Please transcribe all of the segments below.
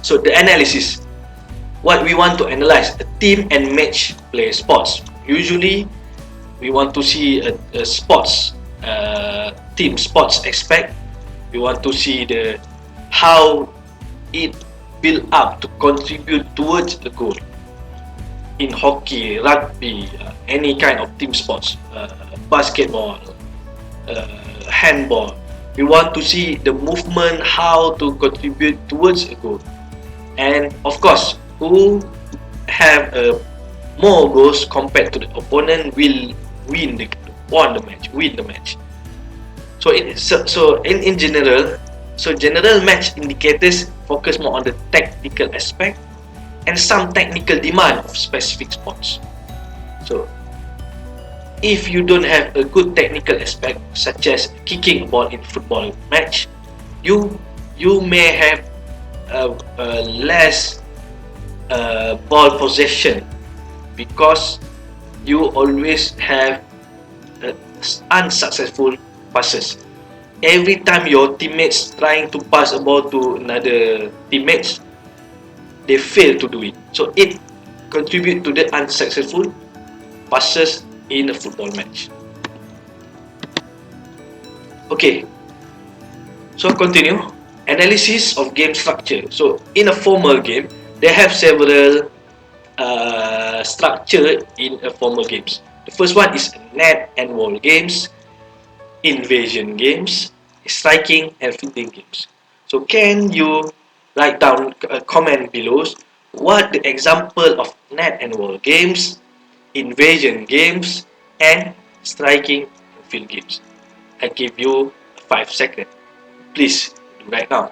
So the analysis, what we want to analyze, a team and match play sports. Usually we want to see a sports team sports aspect. We want to see the how it build up to contribute towards the goal in hockey, rugby, any kind of team sports, basketball, uh, handball. We want to see the movement, how to contribute towards a goal, and of course, who have more goals compared to the opponent will win the match. So in general, general match indicators focus more on the technical aspect and some technical demand of specific sports. So if you don't have a good technical aspect, such as kicking a ball in football match, you may have a less ball possession because you always have unsuccessful passes. Every time your teammates trying to pass a ball to another teammates, they fail to do it. So it contribute to the unsuccessful passes in a football match. Okay, so continue. Analysis of game structure. So in a formal game, they have several structure in a formal games. The first one is net and wall games, invasion games, striking and fielding games. So can you write down a comment below what the example of net and wall games, invasion games, and striking and field games? I give you 5 seconds. Please do right now.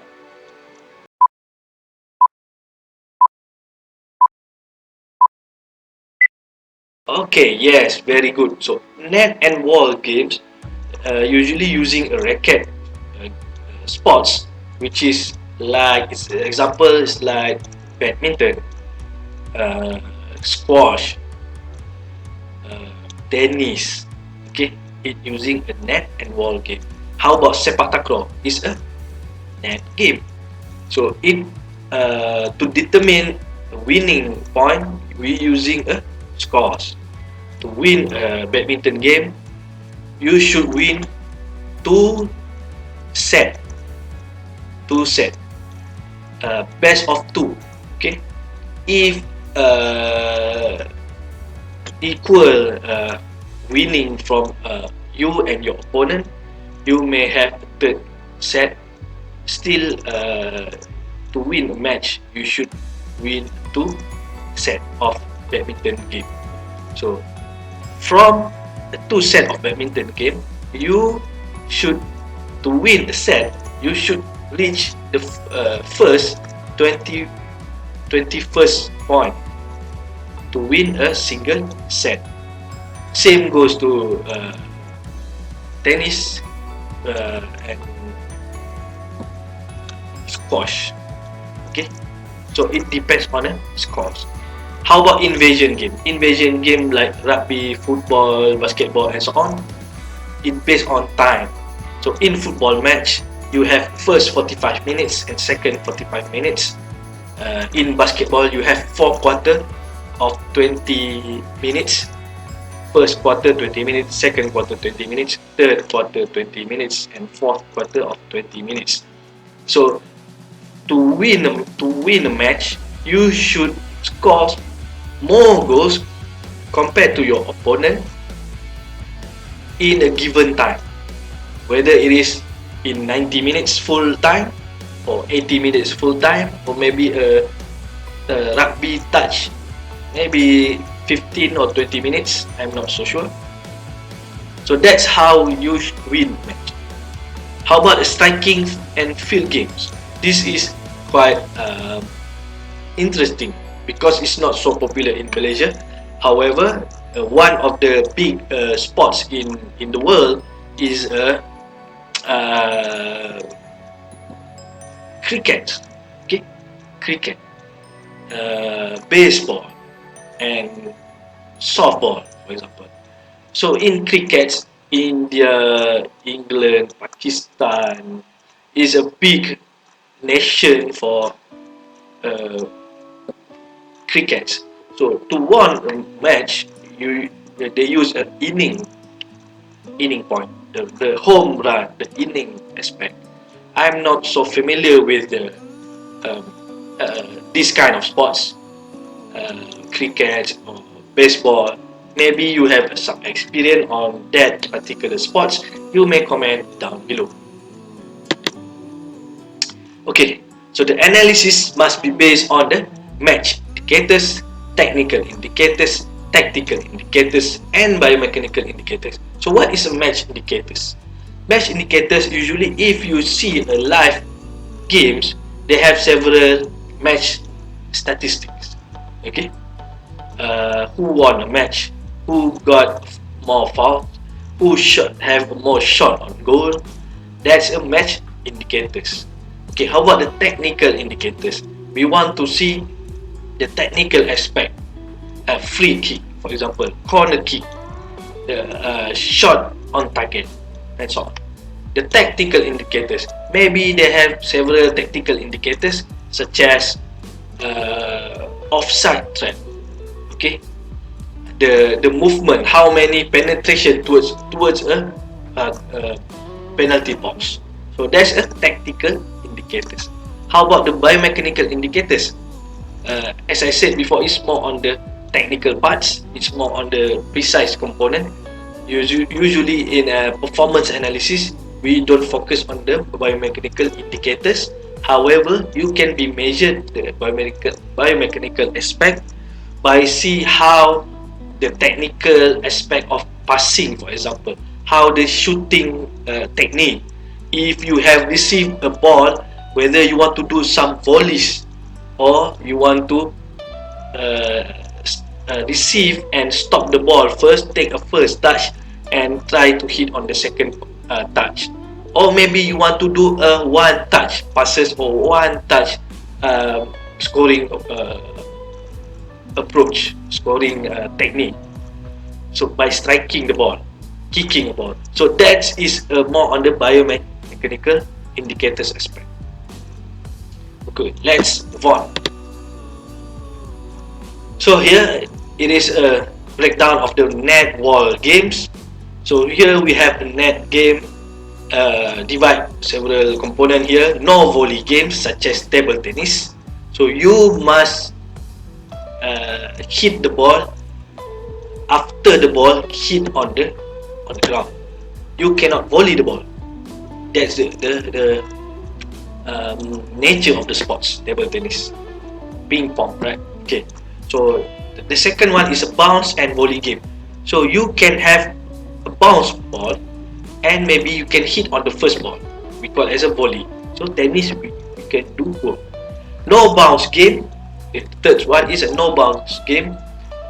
Okay, yes, very good. So net and wall games, usually using a racket sports, which is like its example is like badminton, uh, squash, uh, tennis. Okay, it using a net and wall game. How about sepak takraw? It's a net game. So it to determine a winning point, we using a scores. To win a badminton game, you should win two set, two set, best of two. Okay, if equal winning from you and your opponent, you may have a third set. Still, to win a match, you should win two set of badminton game. So from the two set of badminton game, you should to win a set, you should reach the first 21st point to win a single set. Same goes to tennis and squash. Okay, so it depends on the scores. How about invasion game? Invasion game like rugby, football, basketball, and so on. It based on time. So in football match, you have first 45 minutes and second 45 minutes. In basketball, you have 4 quarter of 20 minutes. First quarter 20 minutes, second quarter 20 minutes, third quarter 20 minutes, and fourth quarter of 20 minutes. So to win a match, you should score more goals compared to your opponent in a given time, whether it is in 90 minutes full time or 80 minutes full time, or maybe a rugby touch, maybe 15 or 20 minutes, I'm not so sure. So that's how you win match. How about the striking and field games? This is quite interesting because it's not so popular in Malaysia. However, one of the big sports in the world is cricket. Okay, cricket, baseball, and softball, for example. So in cricket, India, England, Pakistan is a big nation for uh, cricket. So to win a match, they use an inning point, the home run, the inning aspect. I'm not so familiar with the um, this kind of sports, cricket or baseball. Maybe you have some experience on that particular sports. You may comment down below. Okay, so the analysis must be based on the match indicators, technical indicators, tactical indicators, and biomechanical indicators. So what is a match indicators? Match indicators usually, if you see a live games, they have several match statistics. Okay, who won a match, who got more fouls, who shot have more shot on goal. That's a match indicators. Okay, how about the technical indicators? We want to see the technical aspect. A free kick, for example, corner kick, the shot on target, and so on. The tactical indicators. Maybe they have several tactical indicators such as offside trap. Okay, the movement, how many penetration towards a penalty box. So that's a tactical indicators. How about the biomechanical indicators? As I said before, it's more on the technical parts. It's more on the precise component. Usually in a performance analysis, we don't focus on the biomechanical indicators. However, you can be measured the biomechanical aspect by see how the technical aspect of passing, for example, how the shooting technique. If you have received a ball, whether you want to do some volleys or you want to uh, receive and stop the ball first, take a first touch and try to hit on the second touch, or maybe you want to do a one touch passes or one touch scoring approach, scoring technique. So by striking the ball, kicking the ball. So that is more on the biomechanical indicators aspect. Okay, let's move on. So here it is a breakdown of the netball games. So here we have a net game, divide several components here. No volley games such as table tennis. So you must hit the ball after the ball hit on the ground. You cannot volley the ball. That's the nature of the sports, table tennis, ping pong, right? Okay. So the second one is a bounce and volley game. So you can have a bounce ball and maybe you can hit on the first ball. We call it as a volley. So tennis we can do both. No bounce game. The third one is a no bounce game,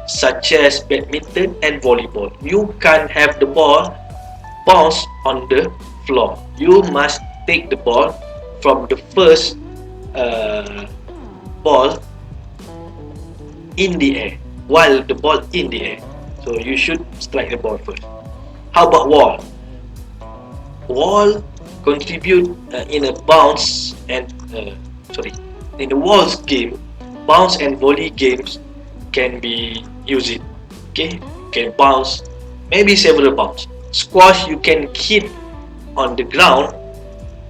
such as badminton and volleyball. You can't have the ball bounce on the floor. You must take the ball from the first ball in the air, while the ball in the air. So you should strike the ball first. How about wall? Wall contribute in a bounce and in the walls game, bounce and volley games can be used. Okay, you can bounce, maybe several bounce. Squash, you can hit on the ground.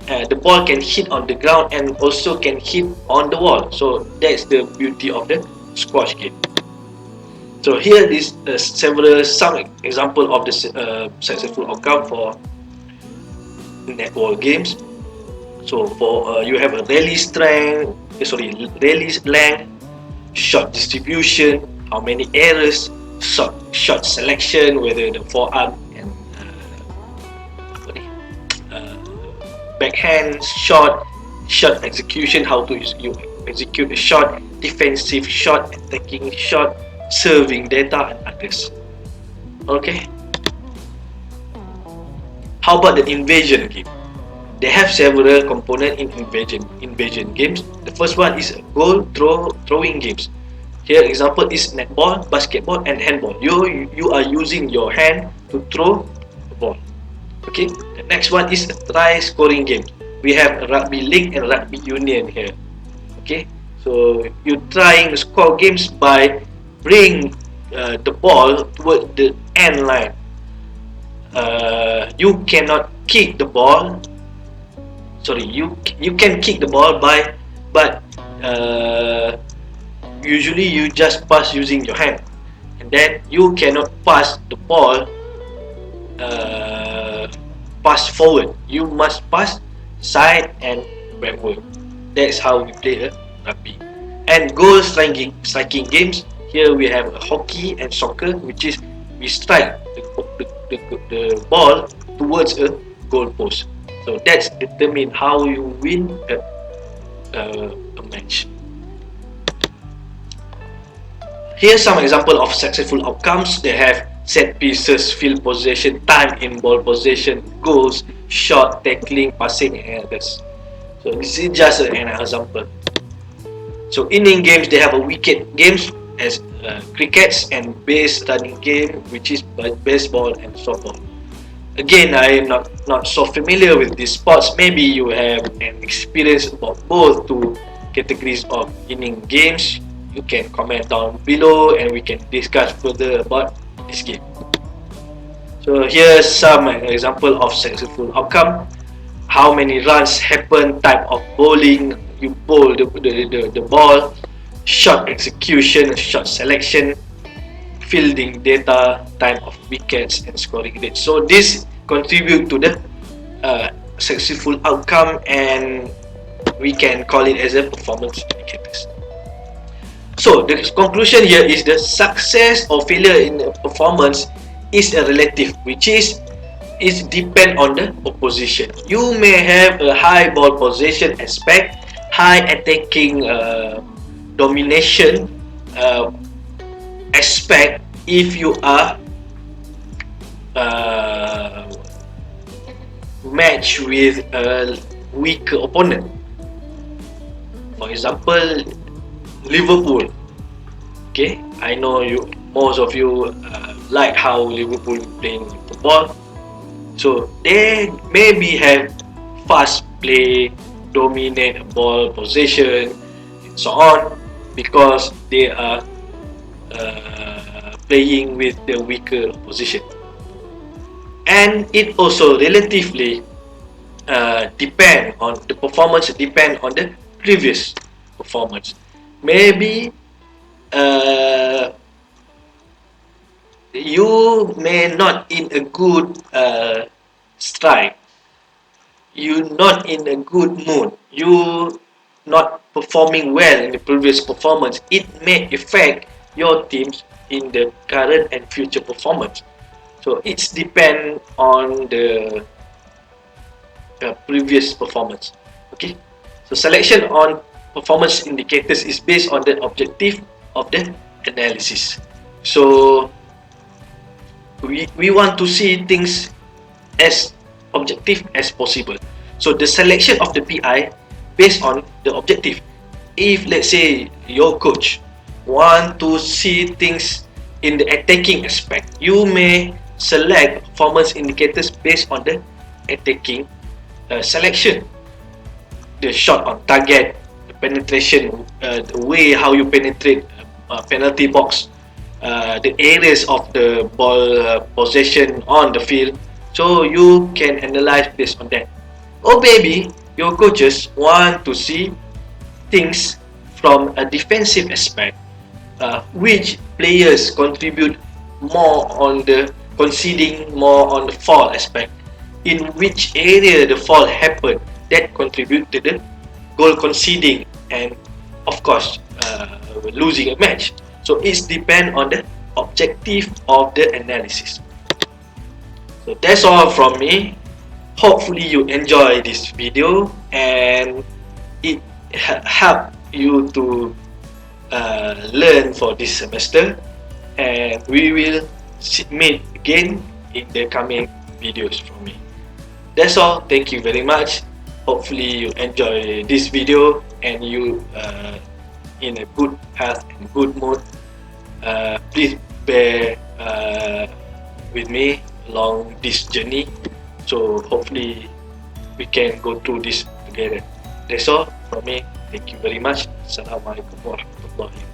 The ball can hit on the ground and also can hit on the wall. So that's the beauty of the squash game. So here is some example of the successful outcome for netball games. So for you have a rally strength, rally length, shot distribution, how many errors, shot selection, whether the forearm and backhand shot, shot execution, how to you execute the shot, defensive shot, attacking shot, serving data, and others. Okay. How about the invasion game? They have several components in invasion games. The first one is goal throwing games. Here example is netball, basketball, and handball. You are using your hand to throw the ball. Okay. The next one is a try scoring game. We have rugby league and rugby union here. Okay. So you're trying to score games by bring the ball toward the end line. You cannot kick the ball. Sorry, you can kick the ball by, but usually you just pass using your hand, and then you cannot pass the ball uh, pass forward. You must pass side and backward. That's how we play a rugby. And goal striking games. Here we have hockey and soccer, which is we strike the ball towards a goal post. So that's determine how you win a match. Here's some example of successful outcomes. They have set pieces, field possession, time in ball possession, goals, shot, tackling, passing, and others. So this is just an example. So inning games, they have a wicket games as crickets and base running game, which is baseball and softball. Again, I am not so familiar with these sports. Maybe you have an experience about both two categories of inning games. You can comment down below and we can discuss further about this game. So here's some example of successful outcome. How many runs happen, type of bowling, you bowl the ball, shot execution, shot selection, fielding data, time of wickets, and scoring rate. So this contribute to the successful outcome, and we can call it as a performance indicators. So the conclusion here is the success or failure in the performance is a relative, which is depend on the opposition. You may have a high ball possession aspect, high attacking domination aspect if you are matched with a weaker opponent. For example, Liverpool. Okay, I know most of you like how Liverpool playing football. So they maybe have fast play, dominate ball possession, and so on, because they are playing with the weaker opposition. And it also relatively depend on the performance, depend on the previous performance. Maybe you may not in a good strike, you not in a good mood, you not performing well in the previous performance. It may affect your teams in the current and future performance. So it's depend on the previous performance. Okay, so selection on performance indicators is based on the objective of the analysis. So we want to see things as objective as possible. So the selection of the PI based on the objective. If let's say your coach want to see things in the attacking aspect, you may select performance indicators based on the attacking selection. The shot on target, the penetration, the way how you penetrate penalty box, the areas of the ball possession on the field. So you can analyze based on that. Or maybe your coaches want to see things from a defensive aspect, which players contribute more on the conceding, more on the fall aspect, in which area the fall happened that contribute to the goal conceding and of course losing a match. So it's depend on the objective of the analysis. So that's all from me. Hopefully you enjoy this video and it help you to learn for this semester, and we will meet again in the coming videos from me. That's all. Thank you very much. Hopefully you enjoy this video and you in a good health and good mood. Please bear with me along this journey. So hopefully we can go through this together. That's all from me. Thank you very much. Assalamualaikum warahmatullahi